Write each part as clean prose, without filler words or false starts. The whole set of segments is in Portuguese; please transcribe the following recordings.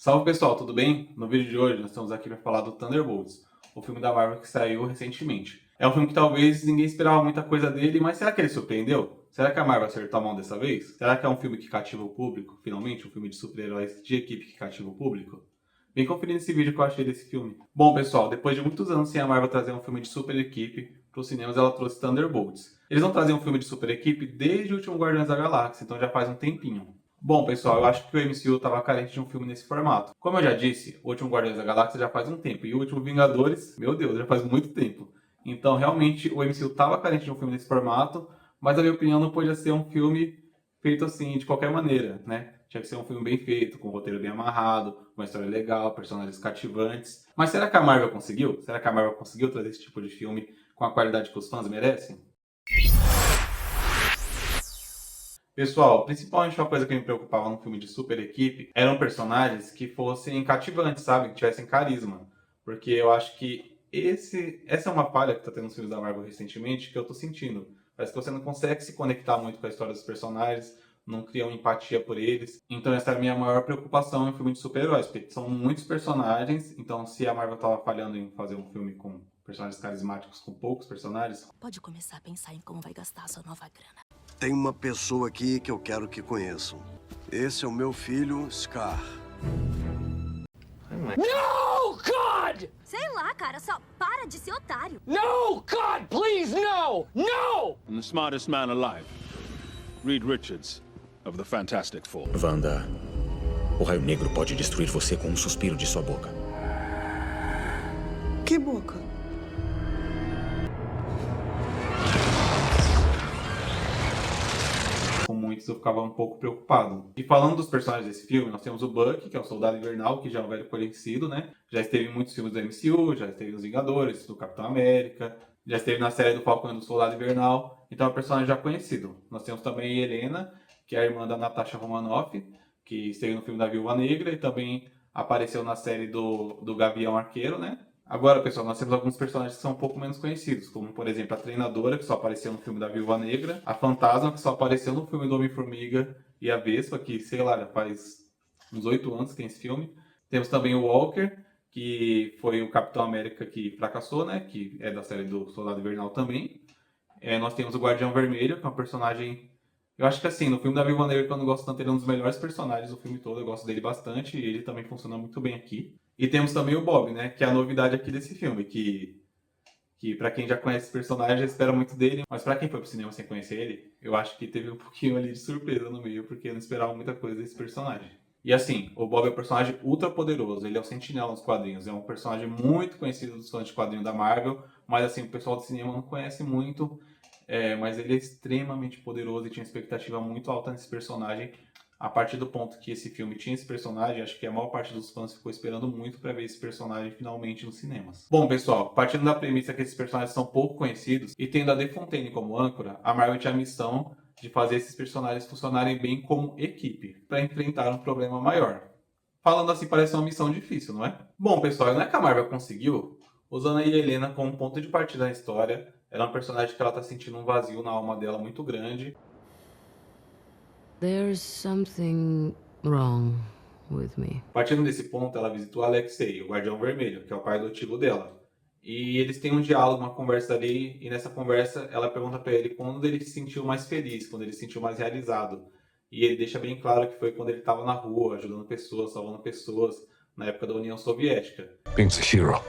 Salve pessoal, tudo bem? No vídeo de hoje nós estamos aqui para falar do Thunderbolts, o filme da Marvel que saiu recentemente. É um filme que talvez ninguém esperava muita coisa dele, mas será que ele surpreendeu? Será que a Marvel acertou a mão dessa vez? Será que é um filme que cativa o público, finalmente? Um filme de super-heróis de equipe que cativa o público? Vem conferir nesse vídeo que eu achei desse filme. Bom pessoal, depois de muitos anos sem a Marvel trazer um filme de super equipe para os cinemas, ela trouxe Thunderbolts. Eles não trazem um filme de super equipe desde o último Guardiões da Galáxia, então já faz um tempinho. Bom, pessoal, eu acho que o MCU estava carente de um filme nesse formato. Como eu já disse, o último Guardiões da Galáxia já faz um tempo, e o último Vingadores, meu Deus, já faz muito tempo. Então, realmente, o MCU estava carente de um filme nesse formato, mas na minha opinião não podia ser um filme feito assim, de qualquer maneira, né? Tinha que ser um filme bem feito, com um roteiro bem amarrado, uma história legal, personagens cativantes. Mas será que a Marvel conseguiu? Será que a Marvel conseguiu trazer esse tipo de filme com a qualidade que os fãs merecem? Pessoal, principalmente uma coisa que me preocupava no filme de super equipe eram personagens que fossem cativantes, sabe? Que tivessem carisma. Porque eu acho que essa é uma falha que tá tendo nos filmes da Marvel recentemente que eu tô sentindo. Parece que você não consegue se conectar muito com a história dos personagens, não cria uma empatia por eles. Então essa é a minha maior preocupação em filme de super-heróis, porque são muitos personagens, então se a Marvel tava falhando em fazer um filme com personagens carismáticos com poucos personagens. Pode começar a pensar em como vai gastar a sua nova grana. Tem uma pessoa aqui que eu quero que conheçam. Esse é o meu filho, Scar. No, God! Sei lá, cara, só para de ser otário. No, God, please, no! No! And the smartest man alive, Reed Richards, of the Fantastic Four. Wanda, o Raio Negro pode destruir você com um suspiro de sua boca. Que boca? Com muitos eu ficava um pouco preocupado. E falando dos personagens desse filme, nós temos o Bucky, que é o Soldado Invernal, que já é um velho conhecido, né? Já esteve em muitos filmes do MCU, já esteve nos Vingadores, do Capitão América, já esteve na série do Falcão e do Soldado Invernal, então é um personagem já conhecido. Nós temos também Helena, que é a irmã da Natasha Romanoff, que esteve no filme da Viúva Negra e também apareceu na série do Gavião Arqueiro, né? Agora, pessoal, nós temos alguns personagens que são um pouco menos conhecidos, como, por exemplo, a Treinadora, que só apareceu no filme da Viúva Negra, a Fantasma, que só apareceu no filme do Homem-Formiga, e a Vespa, que, sei lá, já faz uns 8 anos que tem esse filme. Temos também o Walker, que foi o Capitão América que fracassou, né, que é da série do Soldado Invernal também. Nós temos o Guardião Vermelho, que é um personagem... Eu acho que, assim, no filme da Viúva Negra, que eu não gosto tanto, ele é um dos melhores personagens do filme todo, eu gosto dele bastante, e ele também funciona muito bem aqui. E temos também o Bob, né? Que é a novidade aqui desse filme, que para quem já conhece esse personagem, já espera muito dele. Mas para quem foi pro cinema sem conhecer ele, eu acho que teve um pouquinho ali de surpresa no meio, porque eu não esperava muita coisa desse personagem. E assim, o Bob é um personagem ultra poderoso, ele é o Sentinela nos quadrinhos, é um personagem muito conhecido dos fãs de quadrinho da Marvel, mas assim, o pessoal do cinema não conhece muito, mas ele é extremamente poderoso e tinha expectativa muito alta nesse personagem. A partir do ponto que esse filme tinha esse personagem, acho que a maior parte dos fãs ficou esperando muito para ver esse personagem finalmente nos cinemas. Bom, pessoal, partindo da premissa que esses personagens são pouco conhecidos e tendo a De Fontaine como âncora, a Marvel tinha a missão de fazer esses personagens funcionarem bem como equipe, para enfrentar um problema maior. Falando assim, parece uma missão difícil, não é? Bom, pessoal, não é que a Marvel conseguiu? Usando a Helena como ponto de partida na história, ela é um personagem que ela tá sentindo um vazio na alma dela muito grande. There's something wrong with me. Partindo desse ponto, ela visitou Alexei, o Guardião Vermelho, que é o pai adotivo dela. E eles têm um diálogo, uma conversa ali, e nessa conversa ela pergunta pra ele quando ele se sentiu mais feliz, quando ele se sentiu mais realizado. E ele deixa bem claro que foi quando ele estava na rua, ajudando pessoas, salvando pessoas, na época da União Soviética. Being a hero,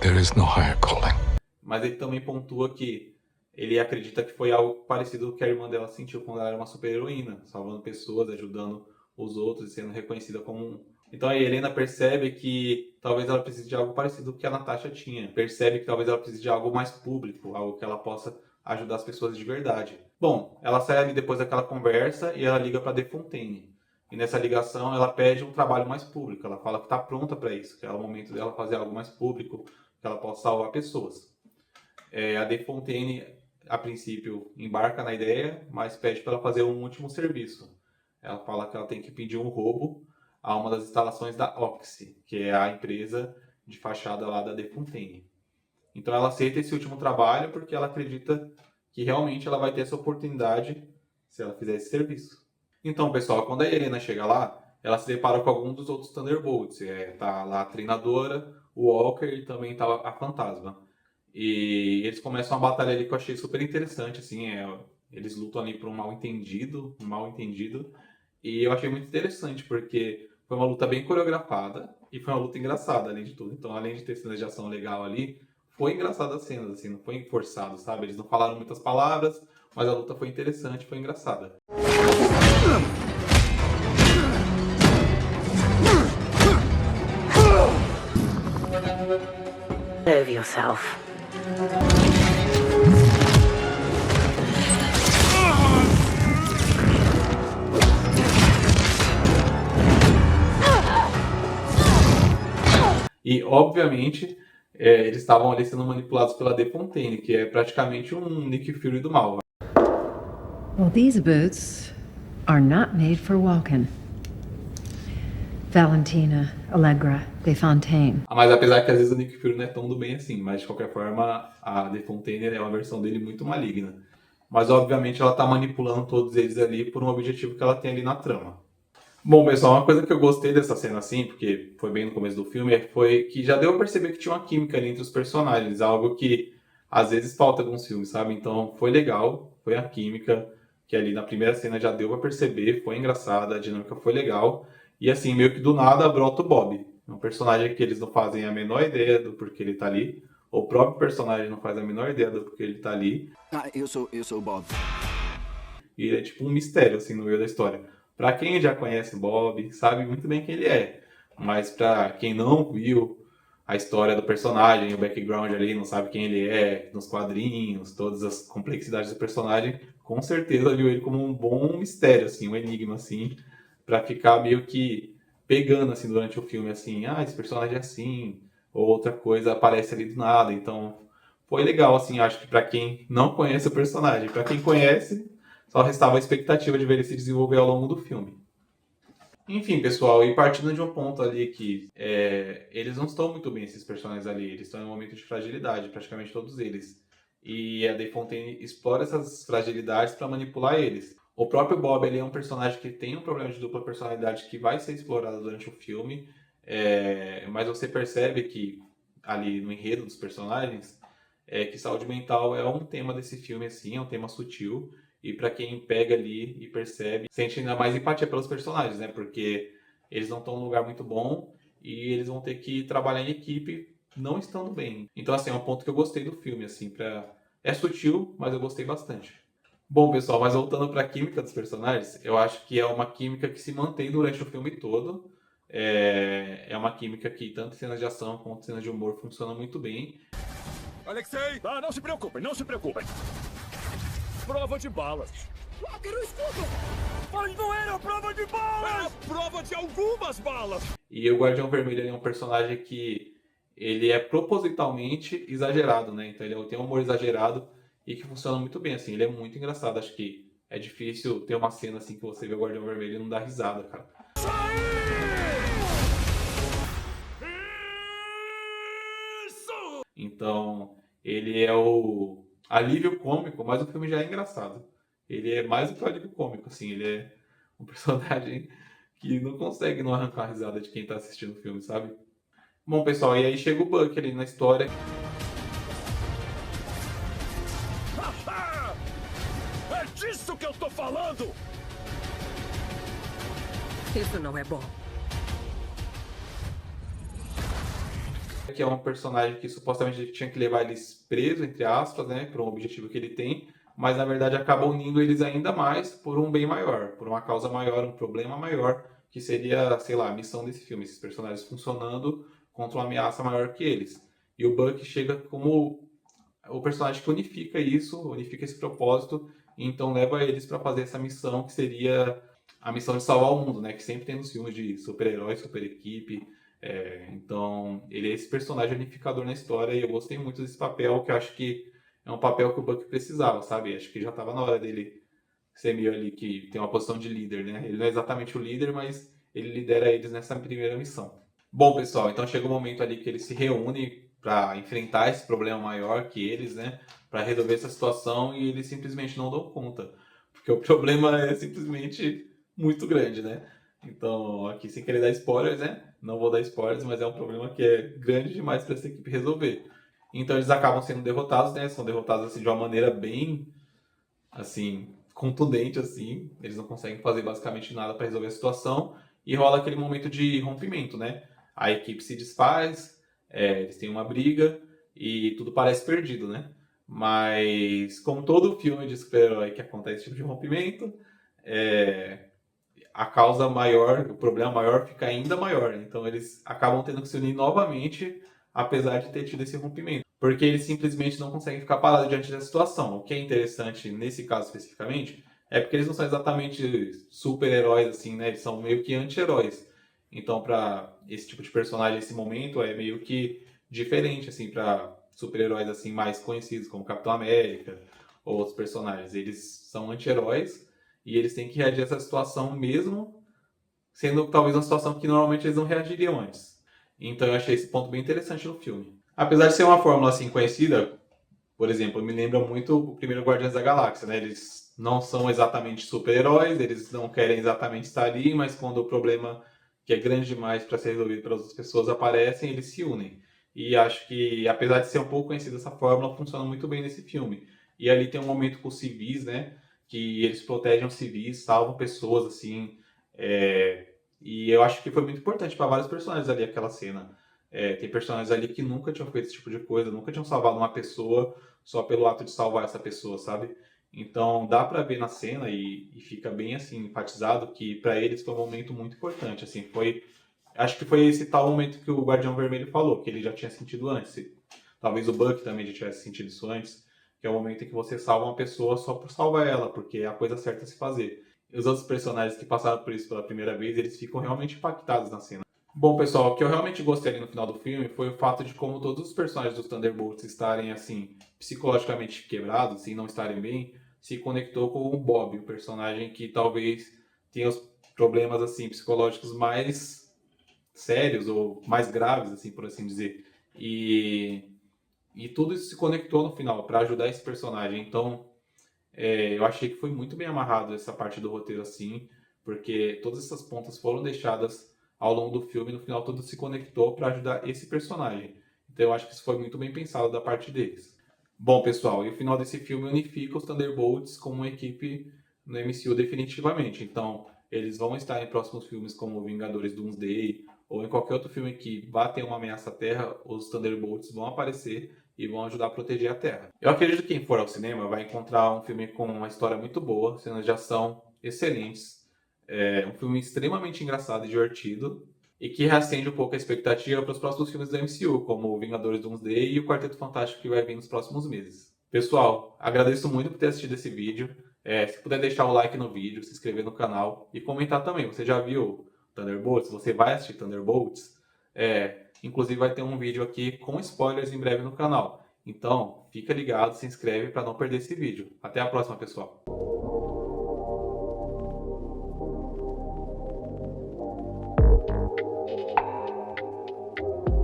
there is no higher calling. Mas ele também pontua que ele acredita que foi algo parecido com o que a irmã dela sentiu quando ela era uma super-heroína, salvando pessoas, ajudando os outros e sendo reconhecida como um... Então a Helena percebe que talvez ela precise de algo parecido com o que a Natasha tinha. Percebe que talvez ela precise de algo mais público, algo que ela possa ajudar as pessoas de verdade. Bom, ela sai ali depois daquela conversa e ela liga para De Fontaine. E nessa ligação ela pede um trabalho mais público. Ela fala que está pronta para isso, que é o momento dela fazer algo mais público, que ela possa salvar pessoas. A De Fontaine, a princípio, embarca na ideia, mas pede para ela fazer um último serviço. Ela fala que ela tem que pedir um roubo a uma das instalações da Oxy, que é a empresa de fachada lá da De Fontaine. Então ela aceita esse último trabalho porque ela acredita que realmente ela vai ter essa oportunidade se ela fizer esse serviço. Então, pessoal, quando a Helena chega lá, ela se depara com algum dos outros Thunderbolts. Tá lá a treinadora, o Walker e também tá a Fantasma. E eles começam uma batalha ali que eu achei super interessante, assim, eles lutam ali por um mal-entendido, e eu achei muito interessante, porque foi uma luta bem coreografada e foi uma luta engraçada, além de tudo. Então, além de ter cenas de ação legal ali, foi engraçada as cenas, assim, não foi forçado, sabe? Eles não falaram muitas palavras, mas a luta foi interessante, foi engraçada. Save yourself. E, obviamente, eles estavam ali sendo manipulados pela The Fontaine, que é praticamente um Nick Fury do mal. Well, these boots are not made for walking. Valentina Allegra de Fontaine. Mas apesar que às vezes o Nick Fury não é tão do bem assim, mas de qualquer forma a The Fontaine é uma versão dele muito maligna. Mas obviamente ela está manipulando todos eles ali por um objetivo que ela tem ali na trama. Bom, pessoal, uma coisa que eu gostei dessa cena assim, porque foi bem no começo do filme, foi que já deu a perceber que tinha uma química ali entre os personagens, algo que às vezes falta em alguns filmes, sabe? Então foi legal, foi a química, que ali na primeira cena já deu pra perceber, foi engraçada, a dinâmica foi legal. E assim, meio que do nada brota o Bob. É um personagem que eles não fazem a menor ideia do porquê ele tá ali. O próprio personagem não faz a menor ideia do porquê ele tá ali. Eu sou o Bob. E ele é tipo um mistério, assim, no meio da história. Pra quem já conhece o Bob, sabe muito bem quem ele é. Mas pra quem não viu a história do personagem, o background ali, não sabe quem ele é, nos quadrinhos, todas as complexidades do personagem, com certeza viu ele como um bom mistério, assim, um enigma, assim, pra ficar meio que pegando, assim, durante o filme, assim, esse personagem é assim, ou outra coisa aparece ali do nada. Então, foi legal, assim, acho que pra quem não conhece o personagem. Pra quem conhece, só restava a expectativa de ver ele se desenvolver ao longo do filme. Enfim, pessoal, e partindo de um ponto ali que eles não estão muito bem, esses personagens ali, eles estão em um momento de fragilidade, praticamente todos eles. E a The Fontaine explora essas fragilidades para manipular eles. O próprio Bob, ele é um personagem que tem um problema de dupla personalidade que vai ser explorado durante o filme, mas você percebe que ali no enredo dos personagens, que saúde mental é um tema desse filme, assim, é um tema sutil. E para quem pega ali e percebe, sente ainda mais empatia pelos personagens, né? Porque eles não estão num lugar muito bom e eles vão ter que trabalhar em equipe não estando bem. Então, assim, é um ponto que eu gostei do filme, assim, é sutil, mas eu gostei bastante. Bom, pessoal, mas voltando para a química dos personagens, eu acho que é uma química que se mantém durante o filme todo. É uma química que tanto cenas de ação quanto cenas de humor funcionam muito bem. Alexei! Não se preocupem, não se preocupem. Prova de balas. Walker, o escudo! Mas não era prova de balas! Era prova de algumas balas! E o Guardião Vermelho é um personagem que ele é propositalmente exagerado, né? Então ele tem um humor exagerado e que funciona muito bem, assim. Ele é muito engraçado. Acho que é difícil ter uma cena assim que você vê o Guardião Vermelho e não dá risada, cara. Isso! Então, ele é o alívio cômico, mas o filme já é engraçado. Ele é mais do que o alívio cômico, assim. Ele é um personagem que não consegue não arrancar a risada de quem tá assistindo o filme, sabe? Bom, pessoal, e aí chega o Buck ali na história. É disso que eu tô falando! Isso não é bom. Que é um personagem que supostamente tinha que levar eles presos, entre aspas, né, por um objetivo que ele tem, mas na verdade acaba unindo eles ainda mais por um bem maior, por uma causa maior, um problema maior, que seria, sei lá, a missão desse filme, esses personagens funcionando contra uma ameaça maior que eles. E o Buck chega como o personagem que unifica isso, unifica esse propósito, e então leva eles para fazer essa missão que seria a missão de salvar o mundo, né, que sempre tem nos filmes de super-herói, super-equipe. Então, ele é esse personagem unificador na história e eu gostei muito desse papel, que eu acho que é um papel que o Buck precisava, sabe? Acho que já estava na hora dele ser meio ali que tem uma posição de líder, né? Ele não é exatamente o líder, mas ele lidera eles nessa primeira missão. Bom, pessoal, então chega o momento ali que eles se reúnem para enfrentar esse problema maior que eles, né? Para resolver essa situação e eles simplesmente não dão conta, porque o problema é simplesmente muito grande, né? Então, aqui sem querer dar spoilers, né? Não vou dar spoilers, mas é um problema que é grande demais para essa equipe resolver. Então eles acabam sendo derrotados, né? São derrotados assim de uma maneira bem assim contundente assim. Eles não conseguem fazer basicamente nada para resolver a situação e rola aquele momento de rompimento, né? A equipe se desfaz, eles têm uma briga e tudo parece perdido, né? Mas como todo filme de super-herói que acontece esse tipo de rompimento, a causa maior, o problema maior fica ainda maior. Então eles acabam tendo que se unir novamente, apesar de ter tido esse rompimento. Porque eles simplesmente não conseguem ficar parados diante da situação. O que é interessante nesse caso especificamente é porque eles não são exatamente super-heróis, assim, né? Eles são meio que anti-heróis. Então, para esse tipo de personagem, esse momento é meio que diferente, assim, para super-heróis assim mais conhecidos, como Capitão América ou outros personagens. Eles são anti-heróis e eles têm que reagir a essa situação mesmo sendo talvez uma situação que normalmente eles não reagiriam antes. Então eu achei esse ponto bem interessante no filme. Apesar de ser uma fórmula assim conhecida, por exemplo, me lembra muito o primeiro Guardiões da Galáxia, né? Eles não são exatamente super-heróis, eles não querem exatamente estar ali, mas quando o problema que é grande demais para ser resolvido pelas outras pessoas aparecem, eles se unem. E acho que, apesar de ser um pouco conhecida essa fórmula, funciona muito bem nesse filme. E ali tem um momento com os civis, né? Que eles protegem os civis, salvam pessoas, assim. E eu acho que foi muito importante para vários personagens ali aquela cena. Tem personagens ali que nunca tinham feito esse tipo de coisa, nunca tinham salvado uma pessoa só pelo ato de salvar essa pessoa, sabe? Então dá pra ver na cena e fica bem assim enfatizado que pra eles foi um momento muito importante, assim, acho que foi esse tal momento que o Guardião Vermelho falou, que ele já tinha sentido antes. Talvez o Buck também já tivesse sentido isso antes, que é o momento em que você salva uma pessoa só por salvar ela, porque é a coisa certa a se fazer. E os outros personagens que passaram por isso pela primeira vez, eles ficam realmente impactados na cena. Bom, pessoal, o que eu realmente gostei ali no final do filme foi o fato de como todos os personagens dos Thunderbolts estarem, assim, psicologicamente quebrados, assim, não estarem bem, se conectou com o Bob, o personagem que talvez tenha os problemas, assim, psicológicos mais sérios ou mais graves, assim, por assim dizer. E tudo isso se conectou no final para ajudar esse personagem. Então, eu achei que foi muito bem amarrado essa parte do roteiro, assim, porque todas essas pontas foram deixadas ao longo do filme, no final tudo se conectou para ajudar esse personagem. Então eu acho que isso foi muito bem pensado da parte deles. Bom, pessoal, e o final desse filme unifica os Thunderbolts como uma equipe no MCU definitivamente. Então eles vão estar em próximos filmes como Vingadores Doomsday ou em qualquer outro filme que vá ter uma ameaça à Terra, os Thunderbolts vão aparecer e vão ajudar a proteger a Terra. Eu acredito que quem for ao cinema vai encontrar um filme com uma história muito boa, cenas de ação excelentes, um filme extremamente engraçado e divertido e que reacende um pouco a expectativa para os próximos filmes da MCU, como o Vingadores Doomsday e o Quarteto Fantástico que vai vir nos próximos meses. Pessoal, agradeço muito por ter assistido esse vídeo. Se puder deixar o like no vídeo, se inscrever no canal e comentar também. Você já viu Thunderbolts? Você vai assistir Thunderbolts? Inclusive vai ter um vídeo aqui com spoilers em breve no canal. Então, fica ligado, se inscreve para não perder esse vídeo. Até a próxima, pessoal!